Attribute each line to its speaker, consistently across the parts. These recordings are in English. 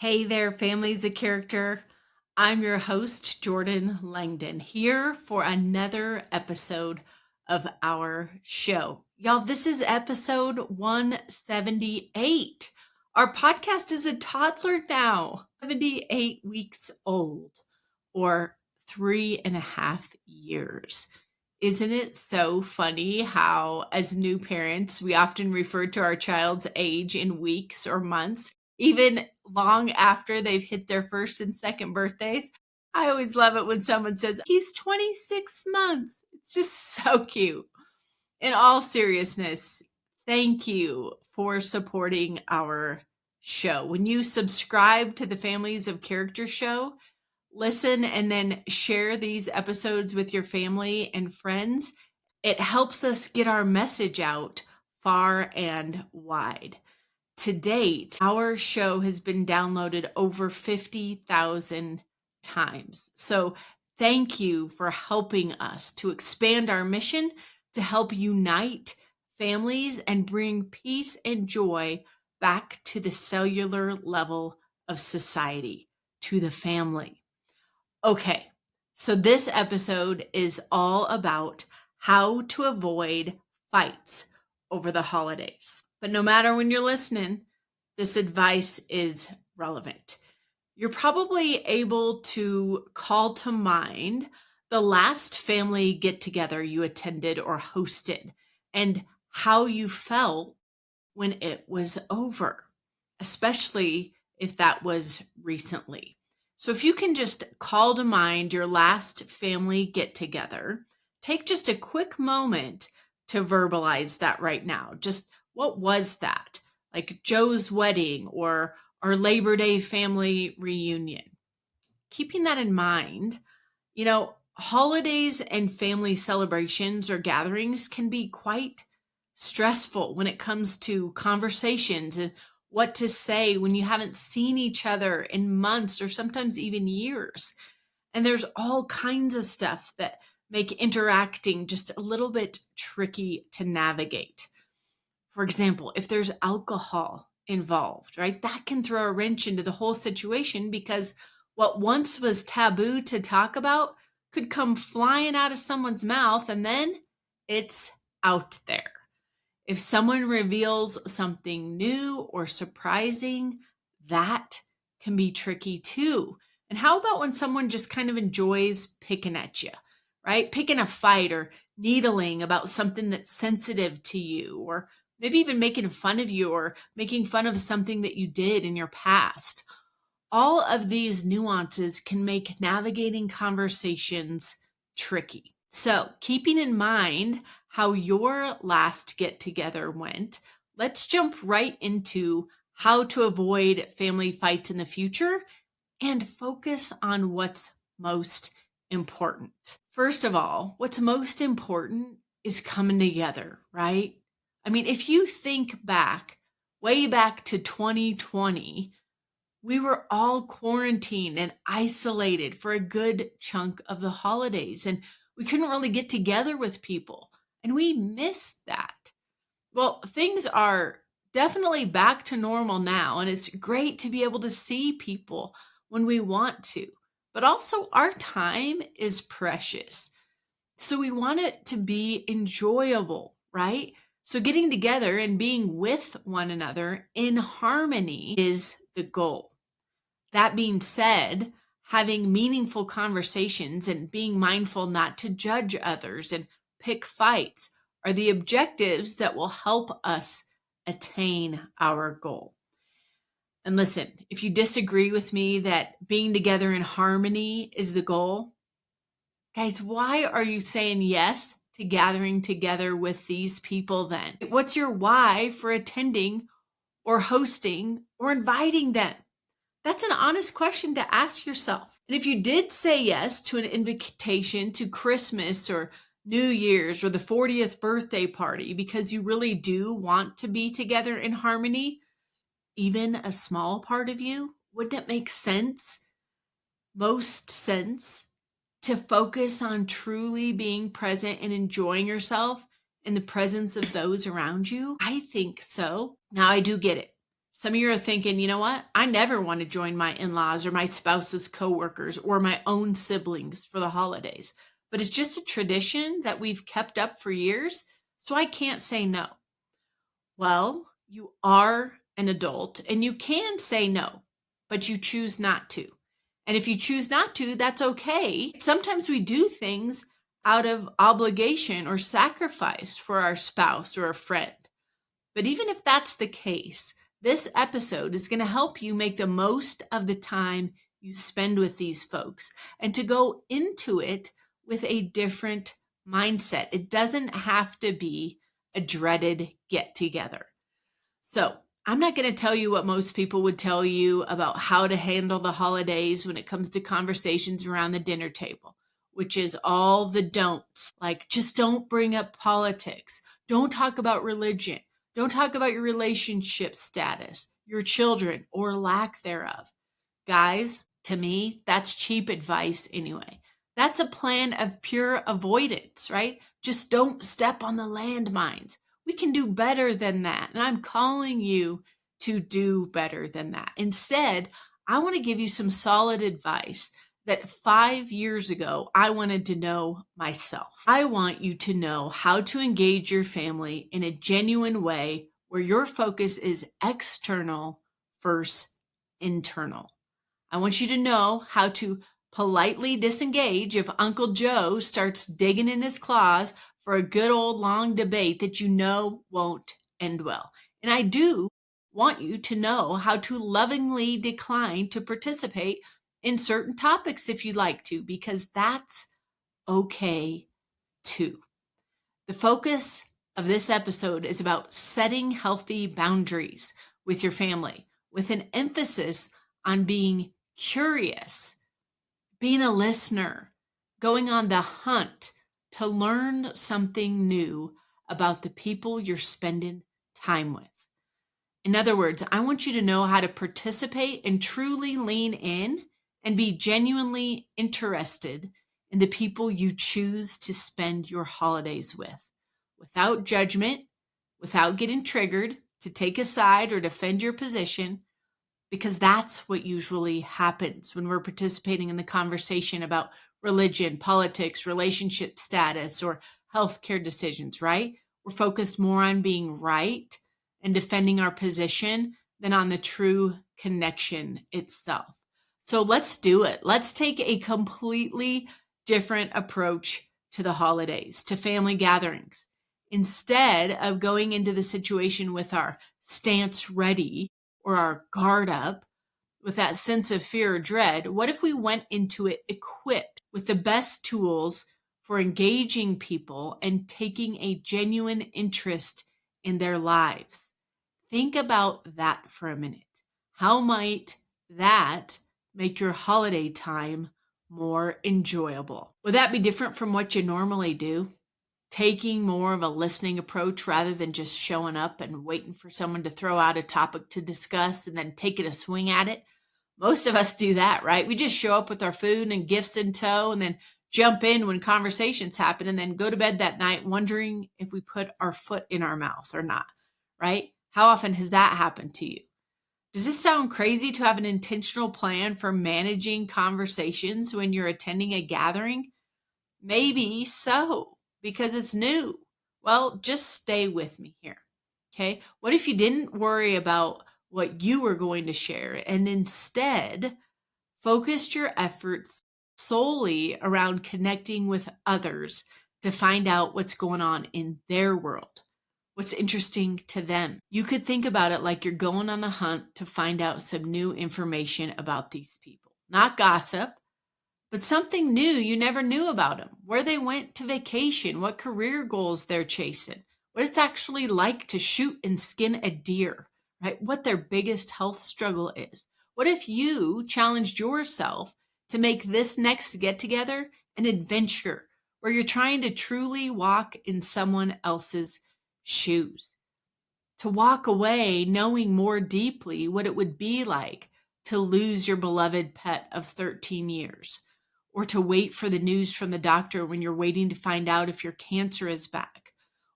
Speaker 1: Hey there, Family's a Character. I'm your host, Jordan Langdon, here for another episode of our show. Y'all, this is episode 178. Our podcast is a toddler now, 78 weeks old, or 3.5 years. Isn't it so funny how, as new parents, we often refer to our child's age in weeks or months, even long after they've hit their first and second birthdays? I always love it when someone says, he's 26 months. It's just so cute. In all seriousness, thank you for supporting our show. When you subscribe to the Families of Character show, listen and then share these episodes with your family and friends. It helps us get our message out far and wide. To date, our show has been downloaded over 50,000 times. So thank you for helping us to expand our mission to help unite families and bring peace and joy back to the cellular level of society, to the family. Okay, so this episode is all about how to avoid fights over the holidays. But no matter when you're listening, this advice is relevant. You're probably able to call to mind the last family get together you attended or hosted and how you felt when it was over, especially if that was recently. So if you can just call to mind your last family get together, take just a quick moment to verbalize that right now. Just what was that? Like Joe's wedding or our Labor Day family reunion. Keeping that in mind, holidays and family celebrations or gatherings can be quite stressful when it comes to conversations and what to say when you haven't seen each other in months or sometimes even years. And there's all kinds of stuff that make interacting just a little bit tricky to navigate. For example, if there's alcohol involved, right, that can throw a wrench into the whole situation because what once was taboo to talk about could come flying out of someone's mouth and then it's out there. If someone reveals something new or surprising, that can be tricky too. And how about when someone just kind of enjoys picking at you, right? Picking a fight or needling about something that's sensitive to you, or maybe even making fun of you or making fun of something that you did in your past. All of these nuances can make navigating conversations tricky. So, keeping in mind how your last get together went, let's jump right into how to avoid family fights in the future and focus on what's most important. First of all, what's most important is coming together, right? I mean, if you think back, way back to 2020, we were all quarantined and isolated for a good chunk of the holidays, and we couldn't really get together with people, and we missed that. Well, things are definitely back to normal now, and it's great to be able to see people when we want to. But also, our time is precious. So we want it to be enjoyable, right? So getting together and being with one another in harmony is the goal. That being said, having meaningful conversations and being mindful not to judge others and pick fights are the objectives that will help us attain our goal. And listen, if you disagree with me that being together in harmony is the goal, guys, why are you saying yes to gathering together with these people then? What's your why for attending or hosting or inviting them? That's an honest question to ask yourself. And if you did say yes to an invitation to Christmas or New Year's or the 40th birthday party because you really do want to be together in harmony, even a small part of you, wouldn't it make sense, most sense, to focus on truly being present and enjoying yourself in the presence of those around you? I think so. Now, I do get it. Some of you are thinking, you know what? I never want to join my in-laws or my spouse's coworkers or my own siblings for the holidays. But it's just a tradition that we've kept up for years, so I can't say no. Well, you are an adult and you can say no, but you choose not to. And if you choose not to, that's okay. Sometimes we do things out of obligation or sacrifice for our spouse or a friend. But even if that's the case, this episode is going to help you make the most of the time you spend with these folks and to go into it with a different mindset. It doesn't have to be a dreaded get together. So, I'm not going to tell you what most people would tell you about how to handle the holidays when it comes to conversations around the dinner table, which is all the don'ts. Like, just don't bring up politics. Don't talk about religion. Don't talk about your relationship status, your children, or lack thereof. Guys, to me, that's cheap advice anyway. That's a plan of pure avoidance, right? Just don't step on the landmines. We can do better than that. And I'm calling you to do better than that. Instead, I want to give you some solid advice that 5 years ago I wanted to know myself. I want you to know how to engage your family in a genuine way where your focus is external versus internal. I want you to know how to politely disengage if Uncle Joe starts digging in his claws for a good old long debate that you know won't end well. And I do want you to know how to lovingly decline to participate in certain topics if you'd like to, because that's okay too. The focus of this episode is about setting healthy boundaries with your family, with an emphasis on being curious, being a listener, going on the hunt to learn something new about the people you're spending time with. In other words, I want you to know how to participate and truly lean in and be genuinely interested in the people you choose to spend your holidays with, without judgment, without getting triggered to take a side or defend your position, because that's what usually happens when we're participating in the conversation about religion, politics, relationship status, or healthcare decisions, right? We're focused more on being right and defending our position than on the true connection itself. So let's do it. Let's take a completely different approach to the holidays, to family gatherings. Instead of going into the situation with our stance ready or our guard up with that sense of fear or dread, what if we went into it equipped with the best tools for engaging people and taking a genuine interest in their lives? Think about that for a minute. How might that make your holiday time more enjoyable? Would that be different from what you normally do? Taking more of a listening approach rather than just showing up and waiting for someone to throw out a topic to discuss and then taking a swing at it. Most of us do that, right? We just show up with our food and gifts in tow and then jump in when conversations happen and then go to bed that night wondering if we put our foot in our mouth or not, right? How often has that happened to you? Does this sound crazy to have an intentional plan for managing conversations when you're attending a gathering? Maybe so, because it's new. Well, just stay with me here. Okay. What if you didn't worry about what you were going to share and instead focused your efforts solely around connecting with others to find out what's going on in their world? What's interesting to them? You could think about it like you're going on the hunt to find out some new information about these people. Not gossip, but something new you never knew about them, where they went to vacation, what career goals they're chasing, what it's actually like to shoot and skin a deer, right? What their biggest health struggle is. What if you challenged yourself to make this next get together an adventure where you're trying to truly walk in someone else's shoes? To walk away knowing more deeply what it would be like to lose your beloved pet of 13 years, or to wait for the news from the doctor when you're waiting to find out if your cancer is back,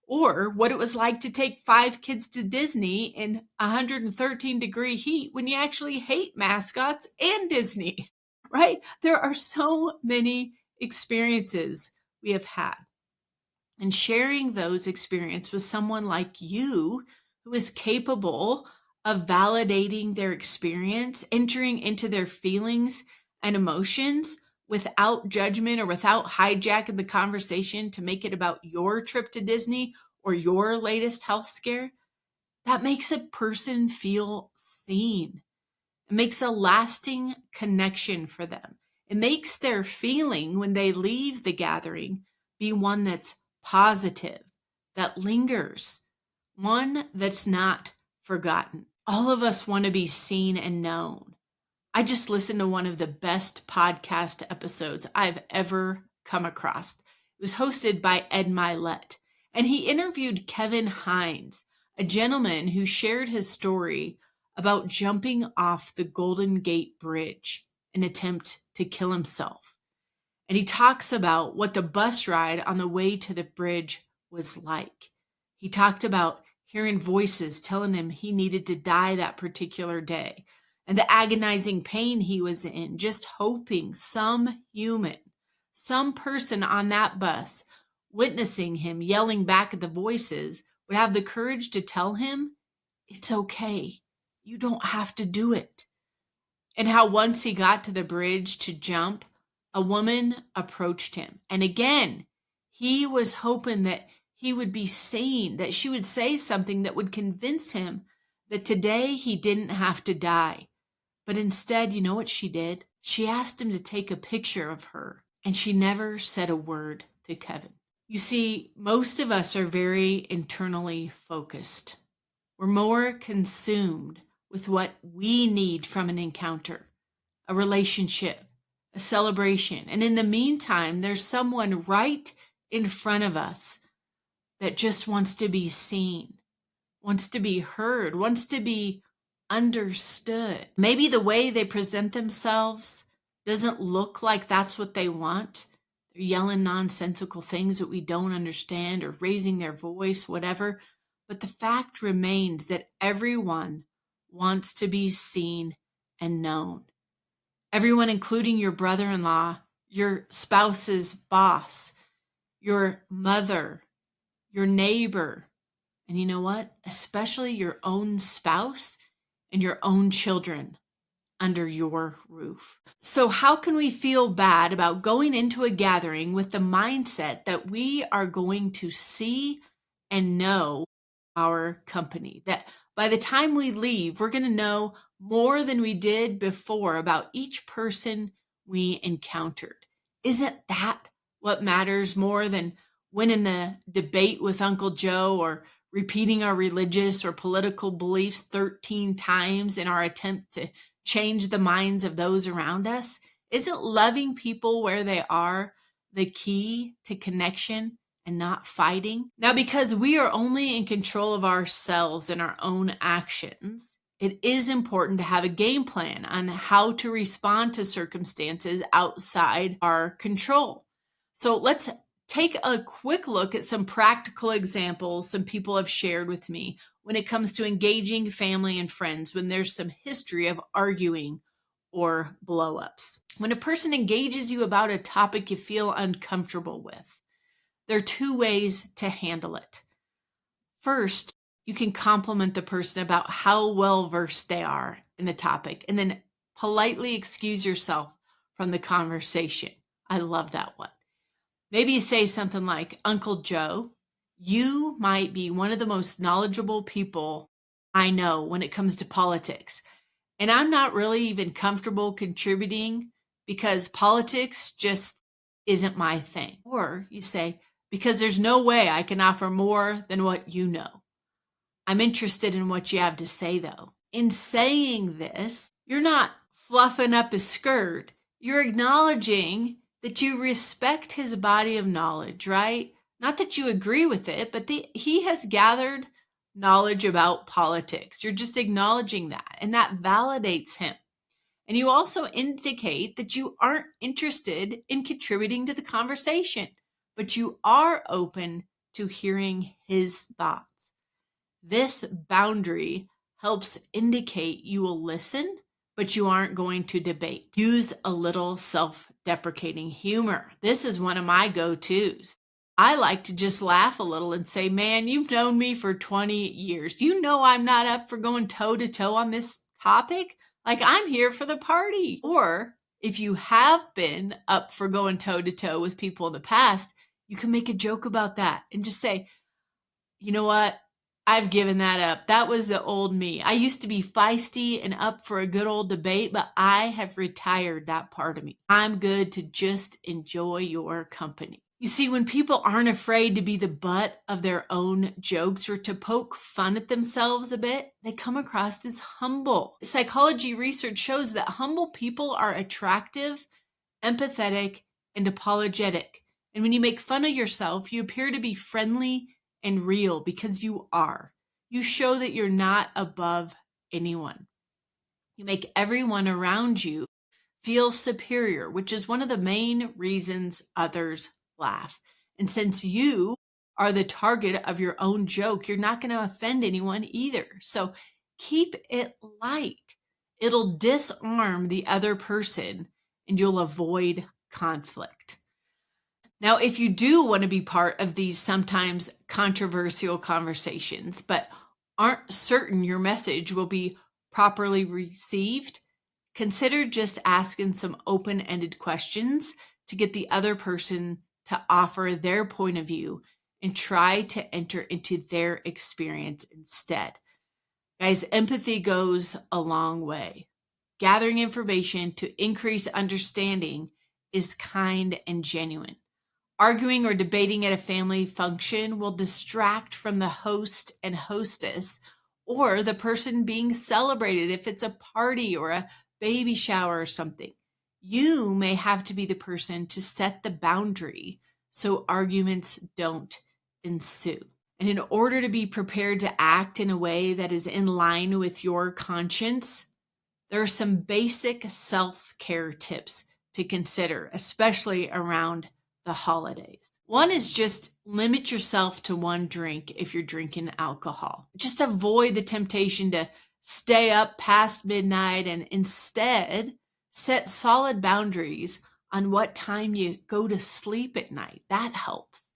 Speaker 1: or what it was like to take 5 kids to Disney in 113-degree heat when you actually hate mascots and Disney, right? There are so many experiences we have had. And sharing those experiences with someone like you who is capable of validating their experience, entering into their feelings and emotions without judgment or without hijacking the conversation to make it about your trip to Disney or your latest health scare, that makes a person feel seen. It makes a lasting connection for them. It makes their feeling when they leave the gathering be one that's positive, that lingers, one that's not forgotten. All of us want to be seen and known. I just listened to one of the best podcast episodes I've ever come across. It was hosted by Ed Milet, and he interviewed Kevin Hines, a gentleman who shared his story about jumping off the Golden Gate Bridge in an attempt to kill himself. And he talks about what the bus ride on the way to the bridge was like. He talked about hearing voices telling him he needed to die that particular day and the agonizing pain he was in, just hoping some human, some person on that bus witnessing him yelling back at the voices would have the courage to tell him, it's okay. You don't have to do it. And how once he got to the bridge to jump, a woman approached him. And again, he was hoping that he would be seen, that she would say something that would convince him that today he didn't have to die. But instead, you know what she did? She asked him to take a picture of her, and she never said a word to Kevin. You see, most of us are very internally focused. We're more consumed with what we need from an encounter, a relationship, a celebration. And in the meantime, there's someone right in front of us that just wants to be seen, wants to be heard, wants to be understood. Maybe the way they present themselves doesn't look like that's what they want. They're yelling nonsensical things that we don't understand or raising their voice, whatever. But the fact remains that everyone wants to be seen and known. Everyone, including your brother-in-law, your spouse's boss, your mother, your neighbor, and you know what? Especially your own spouse and your own children under your roof. So how can we feel bad about going into a gathering with the mindset that we are going to see and know our company? That by the time we leave, we're going to know more than we did before about each person we encountered. Isn't that what matters more than winning the debate with Uncle Joe or repeating our religious or political beliefs 13 times in our attempt to change the minds of those around us? Isn't loving people where they are the key to connection and not fighting? Now, because we are only in control of ourselves and our own actions, it is important to have a game plan on how to respond to circumstances outside our control. So let's take a quick look at some practical examples some people have shared with me when it comes to engaging family and friends when there's some history of arguing or blow-ups. When a person engages you about a topic you feel uncomfortable with, there are 2 ways to handle it. First, you can compliment the person about how well versed they are in the topic and then politely excuse yourself from the conversation. I love that one. Maybe you say something like, Uncle Joe, you might be one of the most knowledgeable people I know when it comes to politics. And I'm not really even comfortable contributing because politics just isn't my thing. Or you say, because there's no way I can offer more than what you know. I'm interested in what you have to say, though. In saying this, you're not fluffing up his skirt. You're acknowledging that you respect his body of knowledge, right? Not that you agree with it, but he has gathered knowledge about politics. You're just acknowledging that, and that validates him. And you also indicate that you aren't interested in contributing to the conversation, but you are open to hearing his thoughts. This boundary helps indicate you will listen, but you aren't going to debate. Use a little self-deprecating humor. This is one of my go-tos. I like to just laugh a little and say, man, you've known me for 20 years. You know I'm not up for going toe-to-toe on this topic. Like, I'm here for the party. Or if you have been up for going toe-to-toe with people in the past, you can make a joke about that and just say, you know what? I've given that up. That was the old me. I used to be feisty and up for a good old debate, but I have retired that part of me. I'm good to just enjoy your company. You see, when people aren't afraid to be the butt of their own jokes or to poke fun at themselves a bit, they come across as humble. Psychology research shows that humble people are attractive, empathetic, and apologetic. And when you make fun of yourself, you appear to be friendly and real because you are. You show that you're not above anyone. You make everyone around you feel superior, which is one of the main reasons others laugh. And since you are the target of your own joke, you're not going to offend anyone either. So keep it light. It'll disarm the other person and you'll avoid conflict. Now, if you do want to be part of these sometimes controversial conversations, but aren't certain your message will be properly received, consider just asking some open-ended questions to get the other person to offer their point of view and try to enter into their experience instead. Guys, empathy goes a long way. Gathering information to increase understanding is kind and genuine. Arguing or debating at a family function will distract from the host and hostess or the person being celebrated if it's a party or a baby shower or something. You may have to be the person to set the boundary so arguments don't ensue. And in order to be prepared to act in a way that is in line with your conscience, there are some basic self-care tips to consider, especially around the holidays. One is just limit yourself to one drink if you're drinking alcohol. Just avoid the temptation to stay up past midnight and instead set solid boundaries on what time you go to sleep at night. That helps.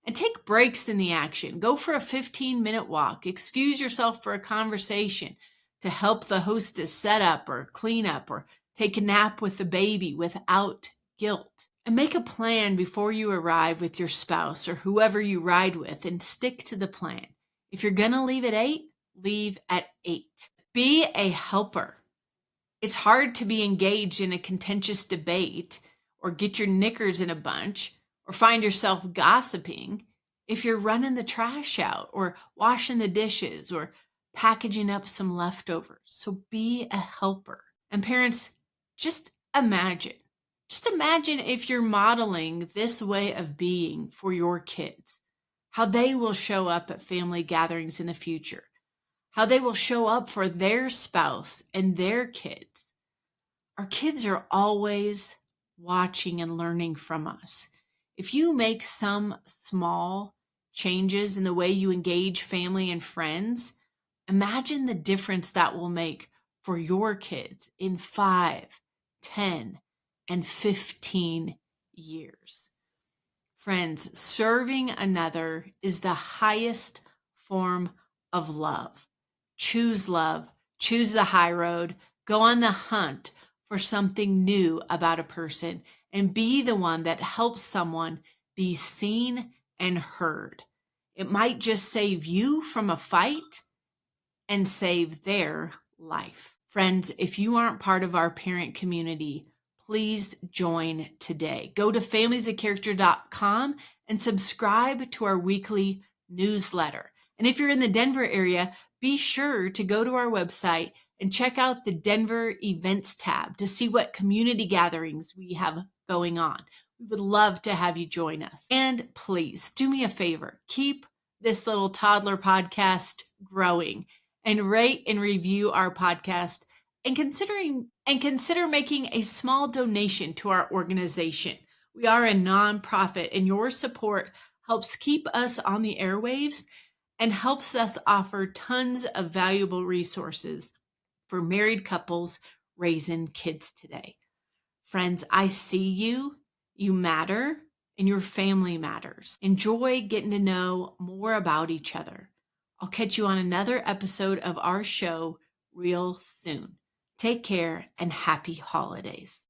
Speaker 1: And take breaks in the action. Go for a 15-minute walk. Excuse yourself for a conversation to help the hostess set up or clean up or take a nap with the baby without guilt. And make a plan before you arrive with your spouse or whoever you ride with and stick to the plan. If you're going to leave at 8, leave at 8. Be a helper. It's hard to be engaged in a contentious debate or get your knickers in a bunch or find yourself gossiping if you're running the trash out or washing the dishes or packaging up some leftovers. So be a helper. And parents, just imagine if you're modeling this way of being for your kids, how they will show up at family gatherings in the future, how they will show up for their spouse and their kids. Our kids are always watching and learning from us. If you make some small changes in the way you engage family and friends, imagine the difference that will make for your kids in 5, 10, and 15 years. Friends, serving another is the highest form of love. Choose love, choose the high road, go on the hunt for something new about a person, and be the one that helps someone be seen and heard. It might just save you from a fight and save their life. Friends, if you aren't part of our parent community, please join today. Go to familiesofcharacter.com and subscribe to our weekly newsletter. And if you're in the Denver area, be sure to go to our website and check out the Denver events tab to see what community gatherings we have going on. We would love to have you join us. And please do me a favor, keep this little toddler podcast growing and rate and review our podcast and consider making a small donation to our organization. We are a nonprofit and your support helps keep us on the airwaves and helps us offer tons of valuable resources for married couples raising kids today. Friends, I see you, you matter, and your family matters. Enjoy getting to know more about each other. I'll catch you on another episode of our show real soon. Take care and happy holidays.